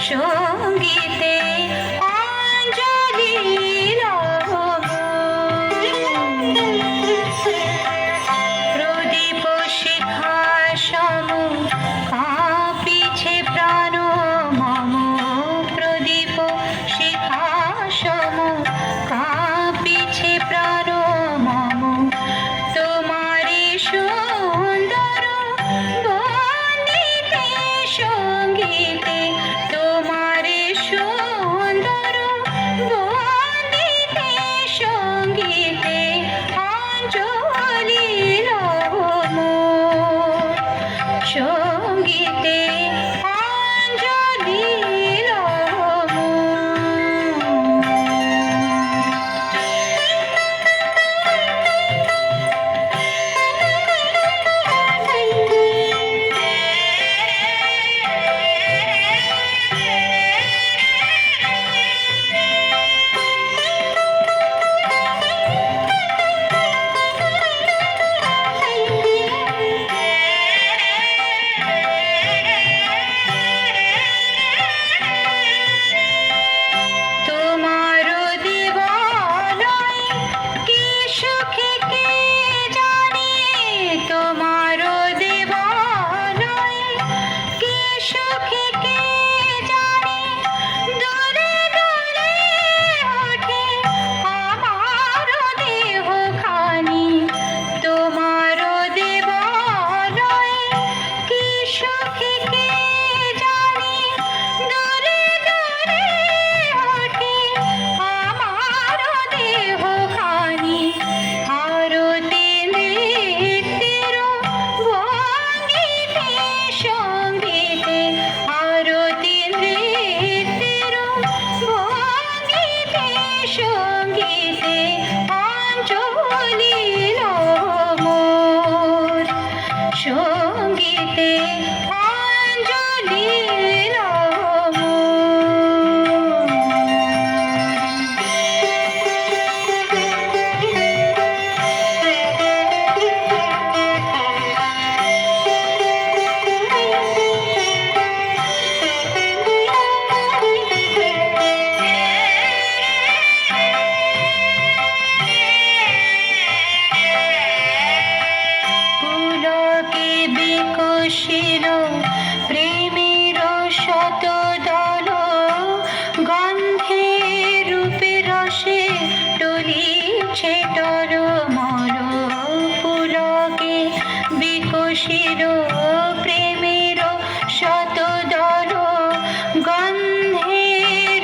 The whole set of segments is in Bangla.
সঙ্গীতে অঞ্জলি প্রদীপ শিখা সম কাঁপিছে প্রাণ মম প্রদীপ শিখা সম কাঁপিছে প্রাণ মম তোমারে সুন্দর বন্দিতে সঙ্গীতে তোমারে সুন্দর বন্দিতে সঙ্গীতে অঞ্জলি সঙ্গীতে অঞ্জলি সঙ্গীতে অঞ্জলি বিকশিল প্রেমের শত দল গন্ধে রূপে রসে টলিছে টলমল পুলকে বিকশিল প্রেমের শত দল গন্ধে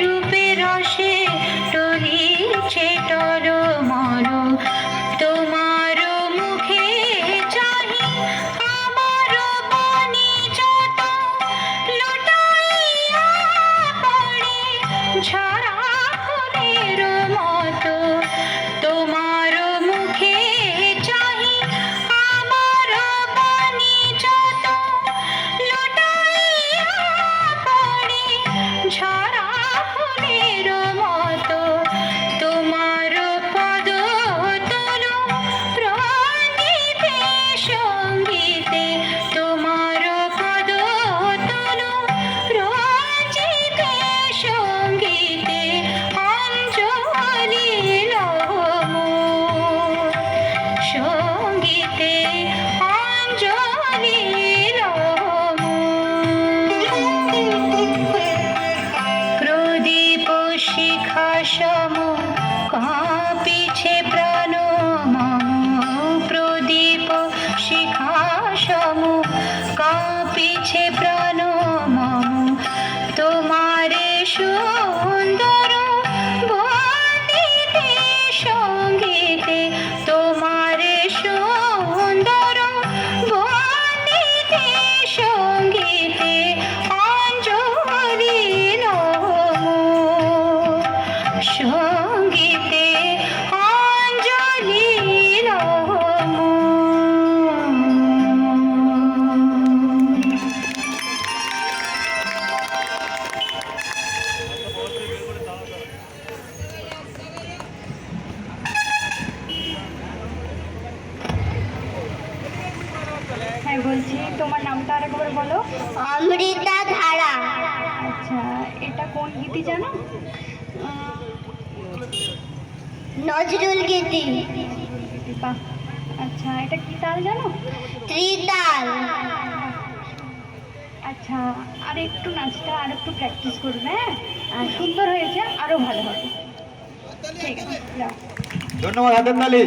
রূপে রসে টলিছে টলমল তোমার মুখে চাহি ঝরা ফুলের মতো তোমার মুখে চাহি আমার বাণী যত লুটাইয়া পড়ে ঝরা ফুলের মতো তোমার পদ তনু প্রদীপে সঙ্গীতে তোমার পদ তনু প্রদীপে সঙ্গীতে অঞ্জলি সঙ্গীতে অঞ্জলি প্রদীপ শিখা সম কাঁপিছে প্রাণ মম প্রদীপ শিখা সম কাঁপিছে প্রাণ মম তোমারে সুন্দর বন্দিতে সঙ্গীতে তোমারে সুন্দর বন্দিতে সঙ্গীতে অঞ্জলি সঙ্গীতে অঞ্জলি হ্যাঁ বলছি, তোমার নামটা আরেকবার বলো। অমৃতা ধারা। আচ্ছা, এটা কোন গীতি জানো? নজরুল গীতি। বাহ। আচ্ছা, এটা কি তাল জানো? ত্রিতাল। আচ্ছা, আর একটু নাচটা আর একটু প্র্যাকটিস করবে, হ্যাঁ? সুন্দর হয়েছে, আরো ভালো হবে। ঠিক আছে, যাও। ধন্যবাদ, হাতের তালি।